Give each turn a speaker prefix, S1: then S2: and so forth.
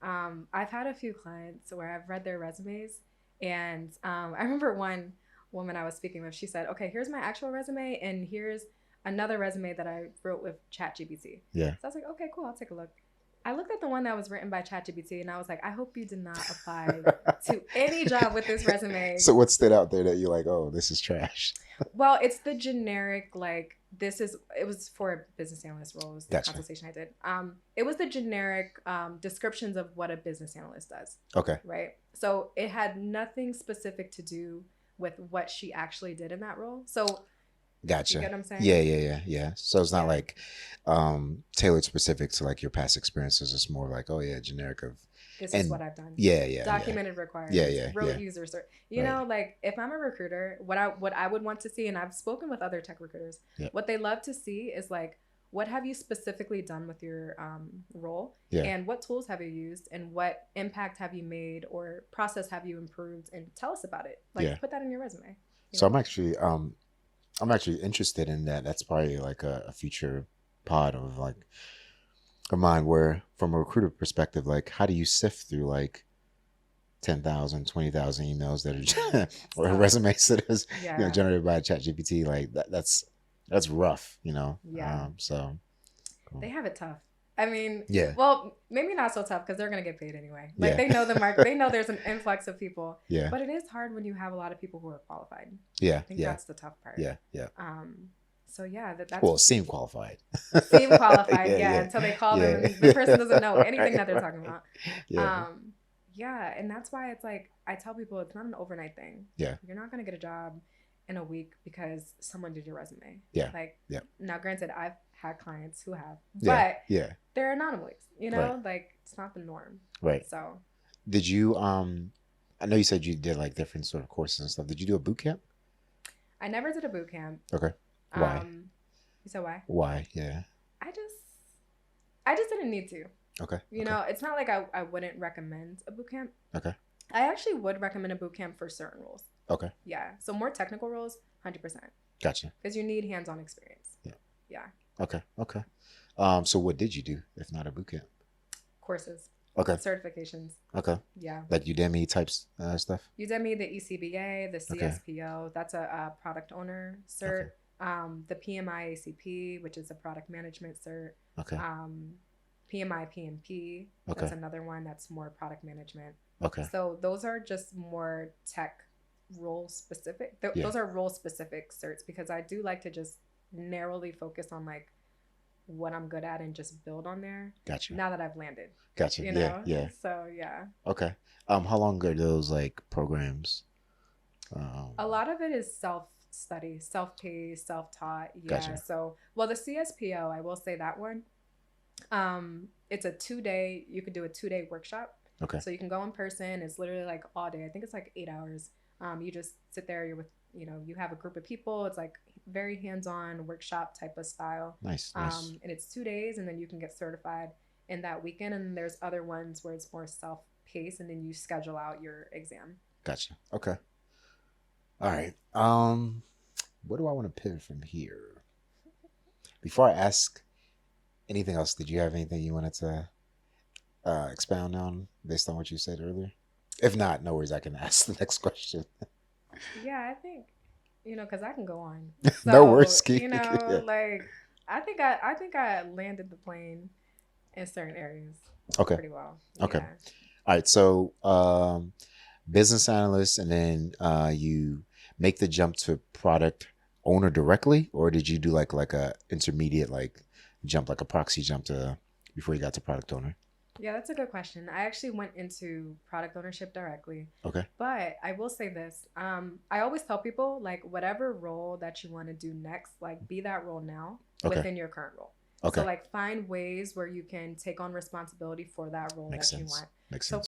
S1: I've had a few clients where I've read their resumes, and I remember one woman I was speaking with. She said, "Okay, here's my actual resume, and here's another resume that I wrote with ChatGPT."
S2: Yeah.
S1: So I was like, "Okay, cool. I'll take a look." I looked at the one that was written by ChatGPT, and I was like, "I hope you did not apply to any job with this resume."
S2: So what stood out there that you're like, oh, this is trash?
S1: Well, it's the generic, like, it was for a business analyst role, was the
S2: Gotcha.
S1: consultation I did. It was the generic descriptions of what a business analyst does.
S2: Okay.
S1: Right. So it had nothing specific to do with what she actually did in that role. So
S2: Gotcha.
S1: you get what I'm saying?
S2: Yeah. So it's not
S1: Yeah.
S2: like tailored specific to like your past experiences. It's more like, oh yeah, generic of
S1: This is what I've done.
S2: Yeah.
S1: Documented requirements.
S2: Yeah.
S1: Wrote user search. You know, like if I'm a recruiter, what I would want to see, and I've spoken with other tech recruiters, what they love to see is like, what have you specifically done with your role?
S2: Yeah.
S1: And what tools have you used? And what impact have you made or process have you improved? And tell us about it. Like put that in your resume.
S2: So I'm actually interested in that. That's probably like a future pod of like of mine where from a recruiter perspective, like how do you sift through like 10,000, 20,000 emails that are or resumes that is generated by ChatGPT? Like that's rough, you know?
S1: Yeah.
S2: So
S1: cool. They have it tough. I mean,
S2: yeah.
S1: Well, maybe not so tough because they're going to get paid anyway. Like they know the market. They know there's an influx of people.
S2: Yeah.
S1: But it is hard when you have a lot of people who are qualified.
S2: Yeah.
S1: I think that's the tough part.
S2: Yeah.
S1: So yeah, that's
S2: well, seem qualified.
S1: Seem qualified, until they call them and the person doesn't know anything that they're talking about. Yeah, and that's why it's like I tell people it's not an overnight thing.
S2: Yeah.
S1: You're not gonna get a job in a week because someone did your resume.
S2: Yeah.
S1: Like now granted I've had clients who have,
S2: but
S1: they're anomalies, you know? Like it's not the norm.
S2: Right.
S1: So
S2: did you I know you said you did like different sort of courses and stuff. Did you do a boot camp?
S1: I never did a boot camp.
S2: Okay. Why?
S1: You said why?
S2: Why? Yeah.
S1: I just didn't need to.
S2: Okay.
S1: You know, it's not like I wouldn't recommend a boot camp.
S2: Okay.
S1: I actually would recommend a boot camp for certain roles.
S2: Okay.
S1: Yeah. So more technical roles, 100%.
S2: Gotcha.
S1: Because you need hands-on experience. Yeah.
S2: Okay. So what did you do if not a boot camp?
S1: Courses.
S2: Okay.
S1: Certifications.
S2: Okay.
S1: Yeah.
S2: Like Udemy types stuff?
S1: Udemy, the ECBA, the CSPO. That's a product owner cert. The PMI ACP, which is a product management cert.
S2: Okay.
S1: PMI PMP.
S2: Okay.
S1: That's another one that's more product management.
S2: Okay.
S1: So those are just more tech role specific. Those are role specific certs because I do like to just narrowly focus on like what I'm good at and just build on there.
S2: Gotcha.
S1: Now that I've landed.
S2: Gotcha.
S1: You know?
S2: Yeah.
S1: So yeah.
S2: Okay. How long are those like programs?
S1: A lot of it is self-study, self-paced, self-taught. Yeah.
S2: Gotcha.
S1: So, well, the CSPO, I will say that one. It's a 2-day. You could do a 2-day workshop.
S2: Okay.
S1: So you can go in person. It's literally like all day. I think it's like 8 hours. You just sit there. You're with, you have a group of people. It's like very hands-on workshop type of style.
S2: Nice.
S1: And it's 2 days, and then you can get certified in that weekend. And there's other ones where it's more self-paced, and then you schedule out your exam.
S2: Gotcha. Okay. All right. What do I want to pivot from here? Before I ask anything else, did you have anything you wanted to expound on based on what you said earlier? If not, no worries. I can ask the next question.
S1: Yeah, I think, because I can go on. So,
S2: no worries.
S1: Like I think I landed the plane in certain areas.
S2: Okay.
S1: Pretty well.
S2: Okay.
S1: Yeah.
S2: All right. So, business analyst, and then you make the jump to product owner directly, or did you do like a intermediate jump, like a proxy jump to before you got to product owner?
S1: Yeah, that's a good question. I actually went into product ownership directly.
S2: Okay.
S1: But I will say this. I always tell people, like, whatever role that you want to do next, like, be that role now within your current role.
S2: Okay.
S1: So, like, find ways where you can take on responsibility for that role that you want.
S2: Makes sense.